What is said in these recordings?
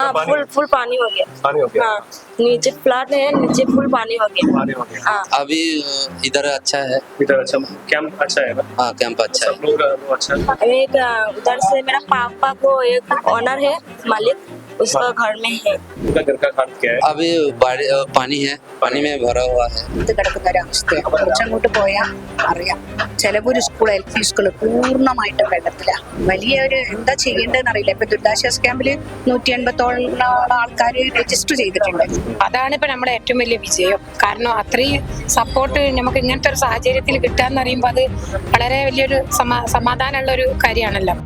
हाँ फुल पानी हो गया। पानी हो गया। हाँ नीचे फ्लैट है, नीचे फुल पानी हो गया। पानी हो गया। हाँ अभी इधर अच्छा है। इधर अच्छा कैंप अच्छा है ना? हाँ कैंप अच्छा है। सब लोग अच्छा है। एक उधर से मेरा पापा को एक ओनर है, मालिक, उसका घर में है। उनका घर का हालत क्या है? अभी पानी है, पानी में भरा हुआ है। ഇത് കിടക്കുന്ന ഒരു അവസ്ഥയാണ്. കുറച്ചങ്ങോട്ട് പോയാൽ അറിയാം. ചെലവൊരു സ്കൂൾ LP സ്കൂൾ പൂർണ്ണമായിട്ടും വെള്ളത്തിലാണ്. വലിയൊരു എന്താ ചെയ്യേണ്ടതെന്ന് അറിയില്ല. ഇപ്പൊ ദുരിതാശ്വാസ ക്യാമ്പിൽ 180ഓളം ആൾക്കാർ രജിസ്റ്റർ ചെയ്തിട്ടുണ്ട്. അതാണ് ഇപ്പൊ നമ്മുടെ ഏറ്റവും വലിയ വിജയം. കാരണം അത്രയും സപ്പോർട്ട് നമുക്ക് ഇങ്ങനത്തെ ഒരു സാഹചര്യത്തിൽ കിട്ടാന്ന് പറയുമ്പോൾ അത് വളരെ വലിയൊരു സമാധാനമുള്ള ഒരു കാര്യമാണല്ലോ.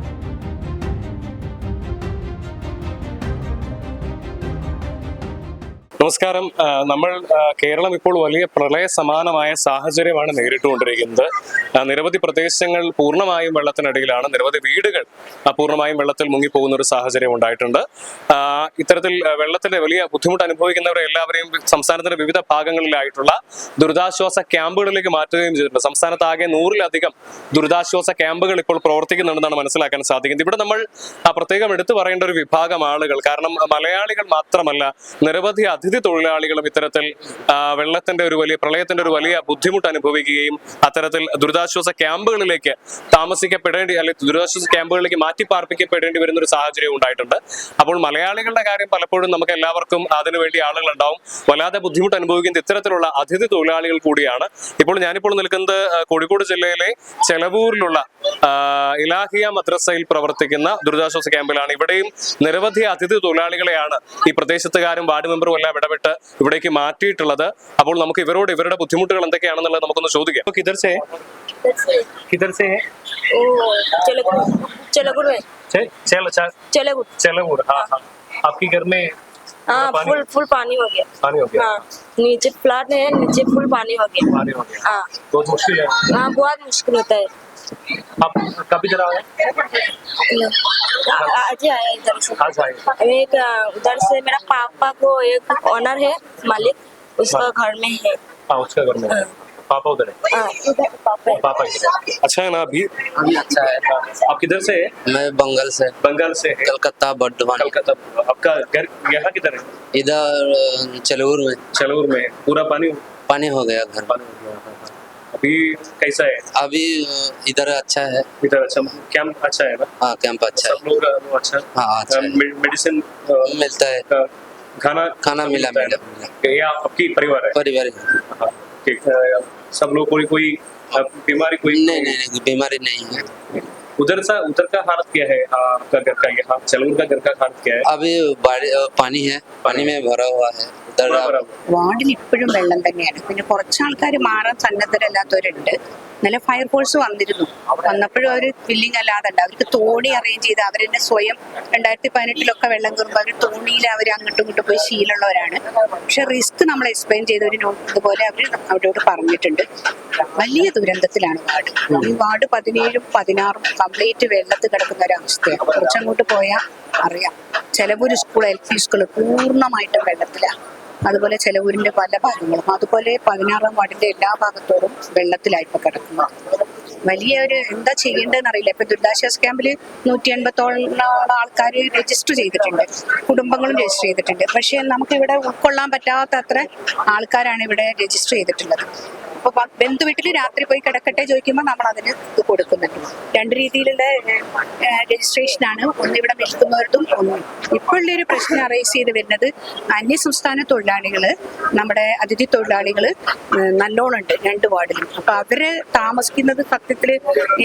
നമസ്കാരം. നമ്മൾ കേരളം ഇപ്പോൾ വലിയ പ്രളയ സമാനമായ സാഹചര്യമാണ് നേരിട്ടുകൊണ്ടിരിക്കുന്നത്. നിരവധി പ്രദേശങ്ങൾ പൂർണ്ണമായും വെള്ളത്തിനടിയിലാണ്. നിരവധി വീടുകൾ പൂർണ്ണമായും വെള്ളത്തിൽ മുങ്ങിപ്പോകുന്ന ഒരു സാഹചര്യം ഉണ്ടായിട്ടുണ്ട്. ഇത്തരത്തിൽ വെള്ളത്തിന്റെ വലിയ ബുദ്ധിമുട്ട് അനുഭവിക്കുന്നവരെ എല്ലാവരെയും സംസ്ഥാനത്തിന്റെ വിവിധ ഭാഗങ്ങളിലായിട്ടുള്ള ദുരിതാശ്വാസ ക്യാമ്പുകളിലേക്ക് മാറ്റുകയും ചെയ്തിട്ടുണ്ട്. സംസ്ഥാനത്താകെ 100-ലധികം ദുരിതാശ്വാസ ക്യാമ്പുകൾ ഇപ്പോൾ പ്രവർത്തിക്കുന്നുണ്ടെന്നാണ് മനസ്സിലാക്കാൻ സാധിക്കുന്നത്. ഇവിടെ നമ്മൾ പ്രത്യേകം എടുത്തു പറയേണ്ട ഒരു വിഭാഗം ആളുകൾ, കാരണം മലയാളികൾ മാത്രമല്ല, നിരവധി അതിഥി തൊഴിലാളികളും ഇത്തരത്തിൽ വെള്ളത്തിന്റെ ഒരു വലിയ പ്രളയത്തിന്റെ ഒരു വലിയ ബുദ്ധിമുട്ട് അനുഭവിക്കുകയും അത്തരത്തിൽ ദുരിതാശ്വാസ ക്യാമ്പുകളിലേക്ക് താമസിക്കപ്പെടേണ്ടി അല്ലെങ്കിൽ ദുരിതാശ്വാസ ക്യാമ്പുകളിലേക്ക് മാറ്റിപ്പാർപ്പിക്കപ്പെടേണ്ടി വരുന്ന ഒരു സാഹചര്യം ഉണ്ടായിട്ടുണ്ട്. അപ്പോൾ മലയാളികളുടെ കാര്യം പലപ്പോഴും നമുക്ക് എല്ലാവർക്കും അതിനുവേണ്ടി ആളുകളുണ്ടാവും. വല്ലാതെ ബുദ്ധിമുട്ട് അനുഭവിക്കുന്ന ഇത്തരത്തിലുള്ള അതിഥി തൊഴിലാളികൾ കൂടിയാണ്. ഞാനിപ്പോൾ നിൽക്കുന്നത് കോഴിക്കോട് ജില്ലയിലെ ചെലവൂരിലുള്ള ഇലാഹിയ മദ്രസയിൽ പ്രവർത്തിക്കുന്ന ദുരിതാശ്വാസ ക്യാമ്പിലാണ്. ഇവിടെയും നിരവധി അതിഥി തൊഴിലാളികളെയാണ് ഈ പ്രദേശത്തുകാരും വാർഡ് മെമ്പറും എല്ലാം ഇടപെട്ട് ഇവിടേക്ക് മാറ്റിയിട്ടുള്ളത്. അപ്പോൾ നമുക്ക് ഇവരോട് ഇവരുടെ ബുദ്ധിമുട്ടുകൾ എന്തൊക്കെയാണെന്നുള്ളത് നമുക്കൊന്ന് ചോദിക്കാം. किधर से है? चेलागुड़। हाँ हाँ। आपके घर में हाँ फुल पानी हो गया। पानी हो गया। हाँ नीचे फ्लैट है, नीचे फुल पानी हो गया। पानी हो गया। हाँ बहुत मुश्किल है। हाँ बहुत मुश्किल होता है। आप कब इधर आए? आज ही आया इधर से। आज आए। एक उधर से मेरा पापा को एक ओनर है, मालिक, उसका घर में है। हाँ उसका घर में है। पापा उधर है। हाँ उधर पापा है। पापा इधर है। अच्छा है ना? अभी अच्छा है। आप किधर से है? मैं बंगाल से। बंगाल से है। कलकत्ता बर्धमान। कलकत्ता। आपका घर यहाँ किधर है? इधर चलूर में। चलूर में पूरा पानी हो गया घर। पानी हो गया। अभी कैसा है? अभी इधर अच्छा है। इधर अच्छा कैंप अच्छा है ना? हाँ कैंप अच्छा है। सब लोग अच्छा। हाँ अच्छा है। मेडिसिन मिलता है। खाना मिला। ये आपकी परिवार है? परिवार। हाँ, ठीक। सब लोग कोई बीमारी कोई नहीं बीमारी नहीं है। उधर का हालत क्या है? आपका घर का यहाँ चलूर का घर का हालत क्या है? अभी पानी है, पानी में भरा हुआ है। വാർഡിൽ ഇപ്പോഴും വെള്ളം തന്നെയാണ്. പിന്നെ കുറച്ച് ആൾക്കാർ മാറാൻ സന്നദ്ധരല്ലാത്തവരുണ്ട്. ഇന്നലെ ഫയർഫോഴ്സ് വന്നപ്പോഴും അവർ ഫില്ലിംഗ് അല്ലാതെ ഉണ്ട്. അവർക്ക് തോണി അറേഞ്ച് ചെയ്ത് അവരെന്നെ സ്വയം 2018 വെള്ളം കയറുമ്പോൾ അവർ തോണിയിൽ അവർ അങ്ങോട്ടും ഇങ്ങോട്ടും പോയി ശീലമുള്ളവരാണ്. പക്ഷെ റിസ്ക് നമ്മൾ എക്സ്പ്ലെയിൻ ചെയ്ത് ഒരു നോട്ട് ഇതുപോലെ അവർ അവരോട് പറഞ്ഞിട്ടുണ്ട്. വലിയ ദുരന്തത്തിലാണ് വാർഡ്. ഈ വാർഡ് 17ഉം 16ഉം കംപ്ലീറ്റ് വെള്ളത്തിൽ കിടക്കുന്ന ഒരു അവസ്ഥയാണ്. കുറച്ചങ്ങോട്ട് പോയാൽ അറിയാം. ചെലവൊരു സ്കൂൾ LP സ്കൂൾ പൂർണ്ണമായിട്ടും വെള്ളത്തിലാണ്. അതുപോലെ ചെലവൂരിന്റെ പല ഭാഗങ്ങളും, അതുപോലെ 16ആം വാർഡിന്റെ എല്ലാ ഭാഗത്തോടും വെള്ളത്തിലായിപ്പോ കിടക്കുന്നത്. വലിയൊരു എന്താ ചെയ്യേണ്ടതെന്ന് അറിയില്ല. ഇപ്പൊ ദുരിതാശ്വാസ ക്യാമ്പിൽ 180ഓളം ആൾക്കാർ രജിസ്റ്റർ ചെയ്തിട്ടുണ്ട്. കുടുംബങ്ങളും രജിസ്റ്റർ ചെയ്തിട്ടുണ്ട്. പക്ഷെ നമുക്ക് ഇവിടെ ഉൾക്കൊള്ളാൻ പറ്റാത്ത അത്ര ആൾക്കാരാണ് ഇവിടെ രജിസ്റ്റർ ചെയ്തിട്ടുള്ളത്. അപ്പൊ ബന്ധുവീട്ടിൽ രാത്രി പോയി കിടക്കട്ടെ ചോദിക്കുമ്പോൾ നമ്മൾ അതിന് ഇത് കൊടുക്കുന്നുണ്ട്. 2 രീതിയിലുള്ള രജിസ്ട്രേഷനാണ്. ഒന്ന് ഇവിടെ നിൽക്കുന്നവരുടെ ഒന്നും. ഇപ്പോഴുള്ളൊരു പ്രശ്നം അറേസ് ചെയ്ത് വരുന്നത് അന്യസംസ്ഥാന തൊഴിലാളികള്, നമ്മുടെ അതിഥി തൊഴിലാളികള് നല്ലോണം ഉണ്ട് 2 വാർഡിലും. അപ്പൊ അവര് താമസിക്കുന്നത് സത്യത്തില്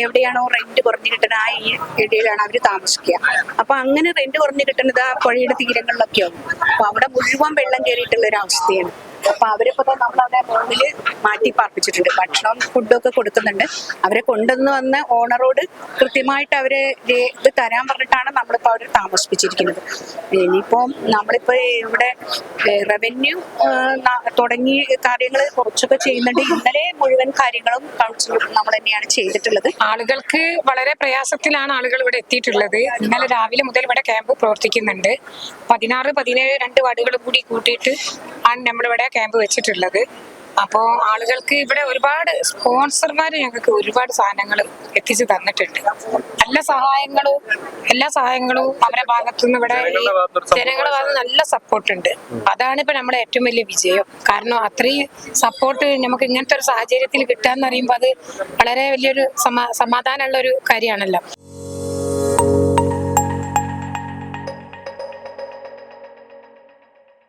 എവിടെയാണോ റെന്റ് കുറഞ്ഞു കിട്ടുന്നത് ആ ഈ ഏരിയയിലാണ് അവര് താമസിക്കുക. അപ്പൊ അങ്ങനെ റെന്റ് കുറഞ്ഞു കിട്ടുന്നത് ആ പുഴയുടെ തീരങ്ങളിലൊക്കെ ആവും. അപ്പൊ അവിടെ മുഴുവൻ വെള്ളം കയറിയിട്ടുള്ള ഒരു അവസ്ഥയാണ്. അപ്പൊ അവരിപ്പോ നമ്മളവിടെ റൂമില് മാറ്റി പാർപ്പിച്ചിട്ടുണ്ട്. ഭക്ഷണവും ഫുഡും ഒക്കെ കൊടുക്കുന്നുണ്ട്. അവരെ കൊണ്ടുവന്ന് വന്ന് ഓണറോട് കൃത്യമായിട്ട് അവരെ ഇത് തരാൻ പറഞ്ഞിട്ടാണ് നമ്മളിപ്പോ അവരെ താമസിപ്പിച്ചിരിക്കുന്നത്. ഇനിയിപ്പോ നമ്മളിപ്പോ ഇവിടെ റവന്യൂ തുടങ്ങി കാര്യങ്ങൾ കുറച്ചൊക്കെ ചെയ്യുന്നുണ്ട്. ഇന്നലെ മുഴുവൻ കാര്യങ്ങളും കൗൺസിൽ നമ്മൾ തന്നെയാണ് ചെയ്തിട്ടുള്ളത്. ആളുകൾക്ക് വളരെ പ്രയാസത്തിലാണ് ആളുകൾ ഇവിടെ എത്തിയിട്ടുള്ളത്. ഇന്നലെ രാവിലെ മുതൽ ഇവിടെ ക്യാമ്പ് പ്രവർത്തിക്കുന്നുണ്ട്. 16, 17, 2 വാർഡുകൾ കൂടി കൂട്ടിയിട്ട് ആണ് നമ്മളിവിടെ ക്യാമ്പ് വെച്ചിട്ടുള്ളത്. അപ്പോൾ ആളുകൾക്ക് ഇവിടെ ഒരുപാട് സ്പോൺസർമാർ ഞങ്ങൾക്ക് ഒരുപാട് സാധനങ്ങൾ എത്തിച്ചു തന്നിട്ടുണ്ട്. എല്ലാ സഹായങ്ങളും അവരുടെ ഭാഗത്തുനിന്ന് ഇവിടെ ജനങ്ങളുടെ ഭാഗത്ത് നല്ല സപ്പോർട്ട് ഉണ്ട്. അതാണ് ഇപ്പൊ നമ്മുടെ ഏറ്റവും വലിയ വിജയം. കാരണം അത്രയും സപ്പോർട്ട് നമുക്ക് ഇങ്ങനത്തെ ഒരു സാഹചര്യത്തിൽ കിട്ടാന്ന് പറയുമ്പോൾ അത് വളരെ വലിയൊരു സമാധാനമുള്ള ഒരു കാര്യമാണല്ലോ.